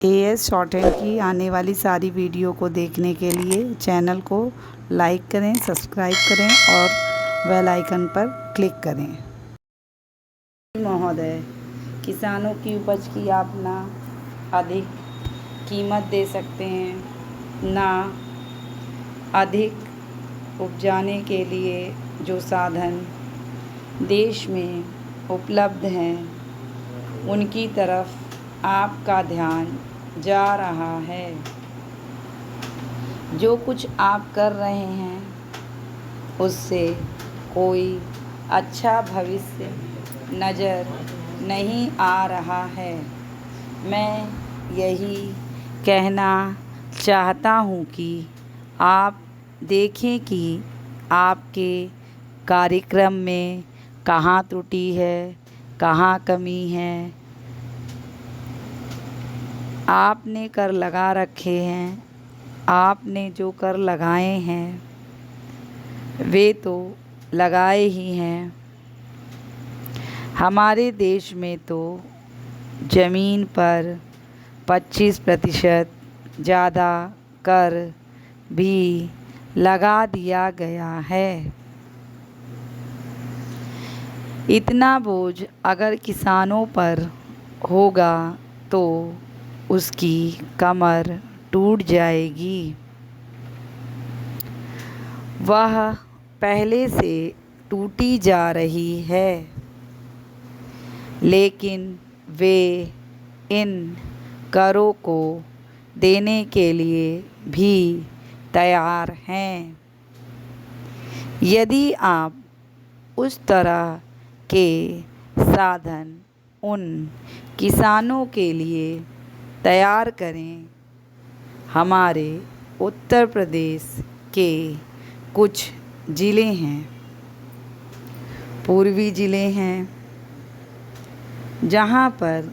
As short hand की आने वाली सारी वीडियो को देखने के लिए चैनल को लाइक करें, सब्सक्राइब करें और बेल आइकन पर क्लिक करें। महोदय, किसानों की उपज की आप ना अधिक कीमत दे सकते हैं, ना अधिक उपजाने के लिए जो साधन देश में उपलब्ध हैं उनकी तरफ आपका ध्यान जा रहा है। जो कुछ आप कर रहे हैं उससे कोई अच्छा भविष्य नज़र नहीं आ रहा है। मैं यही कहना चाहता हूँ कि आप देखें कि आपके कार्यक्रम में कहाँ त्रुटि है, कहाँ कमी है। आपने कर लगा रखे हैं, आपने जो कर लगाए हैं वे तो लगाए ही हैं। हमारे देश में तो ज़मीन पर 25% ज़्यादा कर भी लगा दिया गया है। इतना बोझ अगर किसानों पर होगा तो उसकी कमर टूट जाएगी। वह पहले से टूटी जा रही है, लेकिन वे इन करों को देने के लिए भी तैयार हैं। यदि आप उस तरह के साधन उन किसानों के लिए तैयार करें। हमारे उत्तर प्रदेश के कुछ ज़िले हैं, पूर्वी ज़िले हैं, जहाँ पर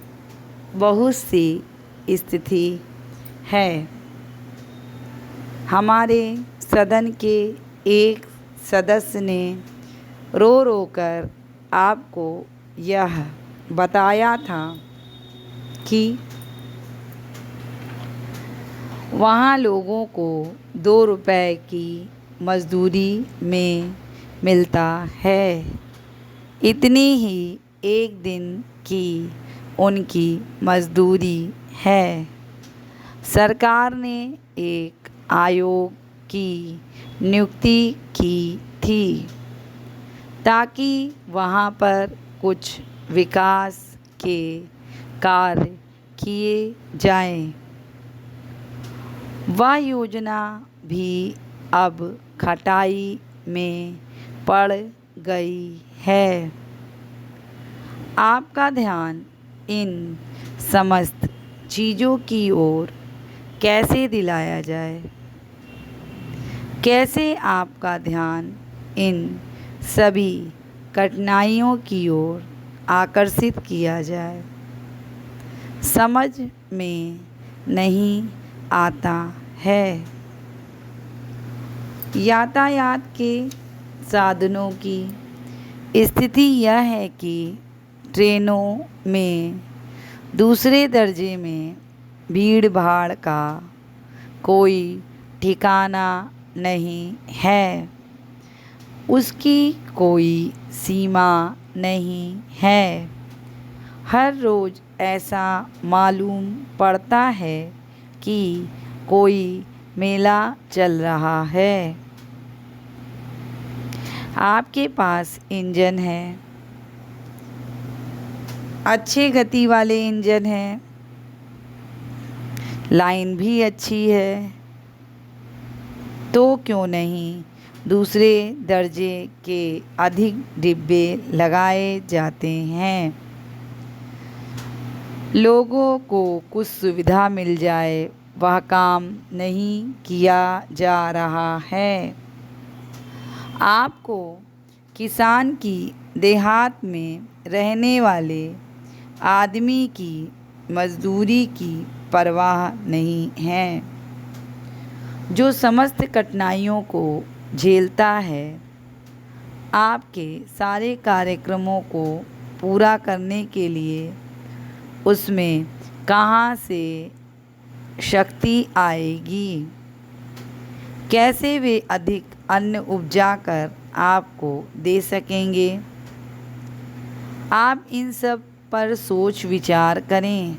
बहुत सी स्थिति है। हमारे सदन के एक सदस्य ने रो रो कर आपको यह बताया था कि वहाँ लोगों को 2 रुपए की मज़दूरी में मिलता है। इतनी ही एक दिन की उनकी मज़दूरी है। सरकार ने एक आयोग की नियुक्ति की थी ताकि वहाँ पर कुछ विकास के कार्य किए जाएं। वह योजना भी अब खटाई में पड़ गई है। आपका ध्यान इन समस्त चीज़ों की ओर कैसे दिलाया जाए? कैसे आपका ध्यान इन सभी कठिनाइयों की ओर आकर्षित किया जाए, समझ में नहीं आता है। यातायात के साधनों की स्थिति यह है कि ट्रेनों में दूसरे दर्जे में भीड़ भाड़ का कोई ठिकाना नहीं है, उसकी कोई सीमा नहीं है। हर रोज़ ऐसा मालूम पड़ता है कि कोई मेला चल रहा है। आपके पास इंजन है, अच्छे गति वाले इंजन हैं, लाइन भी अच्छी है, तो क्यों नहीं दूसरे दर्जे के अधिक डिब्बे लगाए जाते हैं। लोगों को कुछ सुविधा मिल जाए, वह काम नहीं किया जा रहा है। आपको किसान की देहात में रहने वाले आदमी की मज़दूरी की परवाह नहीं है, जो समस्त कठिनाइयों को झेलता है। आपके सारे कार्यक्रमों को पूरा करने के लिए उसमें कहाँ से शक्ति आएगी। कैसे वे अधिक अन्न उपजा कर आपको दे सकेंगे। आप इन सब पर सोच विचार करें।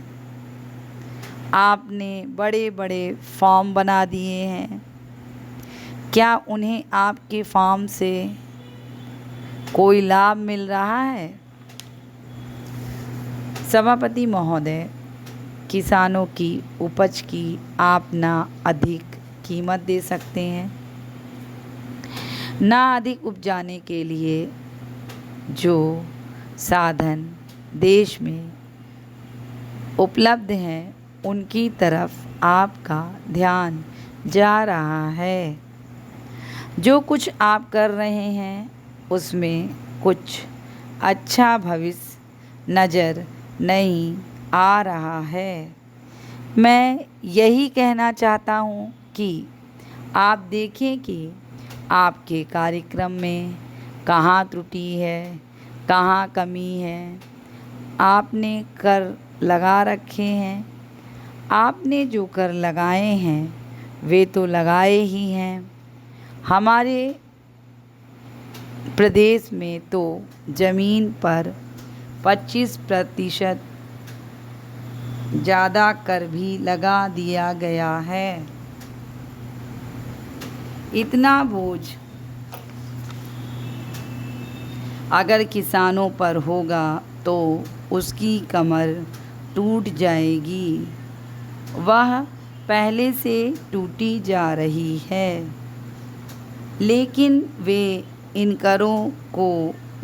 आपने बड़े बड़े फार्म बना दिए हैं, क्या उन्हें आपके फार्म से कोई लाभ मिल रहा है। सभापति महोदय, किसानों की उपज की आप ना अधिक कीमत दे सकते हैं, ना अधिक उपजाने के लिए जो साधन देश में उपलब्ध हैं उनकी तरफ आपका ध्यान जा रहा है। जो कुछ आप कर रहे हैं उसमें कुछ अच्छा भविष्य नज़र नहीं आ रहा है। मैं यही कहना चाहता हूँ कि आप देखें कि आपके कार्यक्रम में कहाँ त्रुटि है, कहाँ कमी है। आपने कर लगा रखे हैं, आपने जो कर लगाए हैं वे तो लगाए ही हैं। हमारे प्रदेश में तो ज़मीन पर 25% ज़्यादा कर भी लगा दिया गया है। इतना बोझ अगर किसानों पर होगा तो उसकी कमर टूट जाएगी। वह पहले से टूटी जा रही है, लेकिन वे इन करों को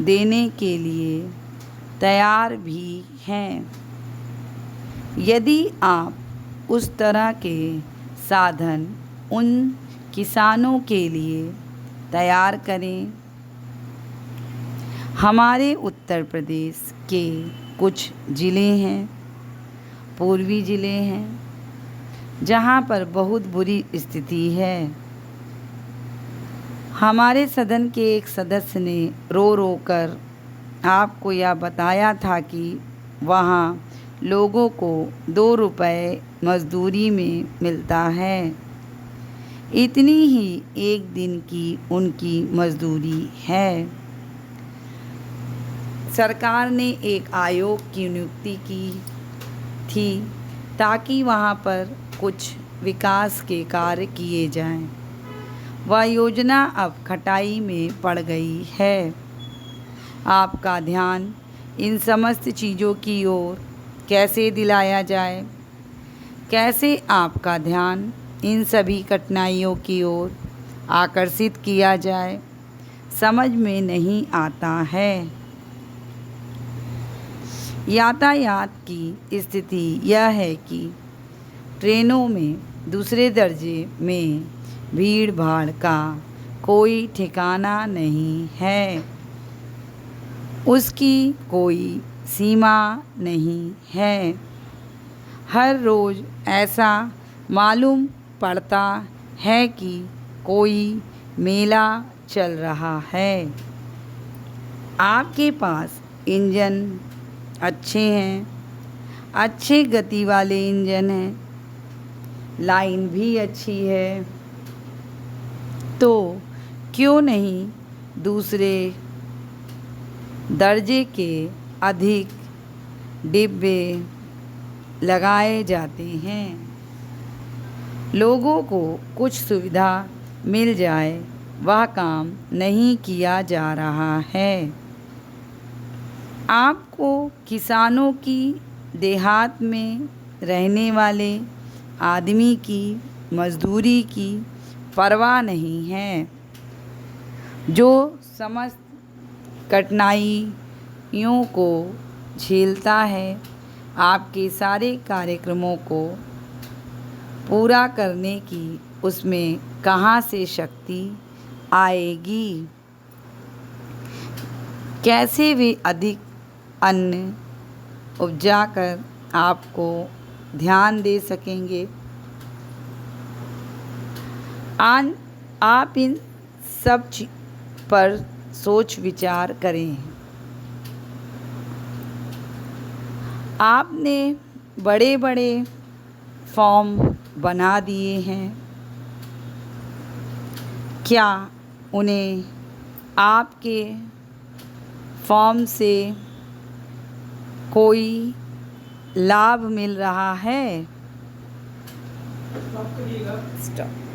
देने के लिए तैयार भी हैं। यदि आप उस तरह के साधन उन किसानों के लिए तैयार करें। हमारे उत्तर प्रदेश के कुछ ज़िले हैं, पूर्वी ज़िले हैं, जहाँ पर बहुत बुरी स्थिति है। हमारे सदन के एक सदस्य ने रो रो कर आपको यह बताया था कि वहाँ लोगों को 2 रुपए मज़दूरी में मिलता है। इतनी ही एक दिन की उनकी मज़दूरी है। सरकार ने एक आयोग की नियुक्ति की थी ताकि वहाँ पर कुछ विकास के कार्य किए जाएं। वह योजना अब खटाई में पड़ गई है। आपका ध्यान इन समस्त चीज़ों की ओर कैसे दिलाया जाए, कैसे आपका ध्यान इन सभी कठिनाइयों की ओर आकर्षित किया जाए, समझ में नहीं आता है। यातायात की स्थिति यह है कि ट्रेनों में दूसरे दर्जे में भीड़ भाड़ का कोई ठिकाना नहीं है, उसकी कोई सीमा नहीं है। हर रोज़ ऐसा मालूम पड़ता है कि कोई मेला चल रहा है। आपके पास इंजन अच्छे हैं, अच्छे गति वाले इंजन हैं, लाइन भी अच्छी है, तो क्यों नहीं दूसरे दर्जे के अधिक डिब्बे लगाए जाते हैं। लोगों को कुछ सुविधा मिल जाए, वह काम नहीं किया जा रहा है। आपको किसानों की, देहात में रहने वाले आदमी की मजदूरी की परवाह नहीं है, जो समस्त कठिनाइयों को झेलता है। आपके सारे कार्यक्रमों को पूरा करने की उसमें कहाँ से शक्ति आएगी। कैसे वे अधिक अन्न उपजा कर आपको ध्यान दे सकेंगे। आप इन सब पर सोच विचार करें। आपने बड़े बड़े फॉर्म बना दिए हैं? क्या उन्हें आपके फॉर्म से कोई लाभ मिल रहा है? स्टॉप।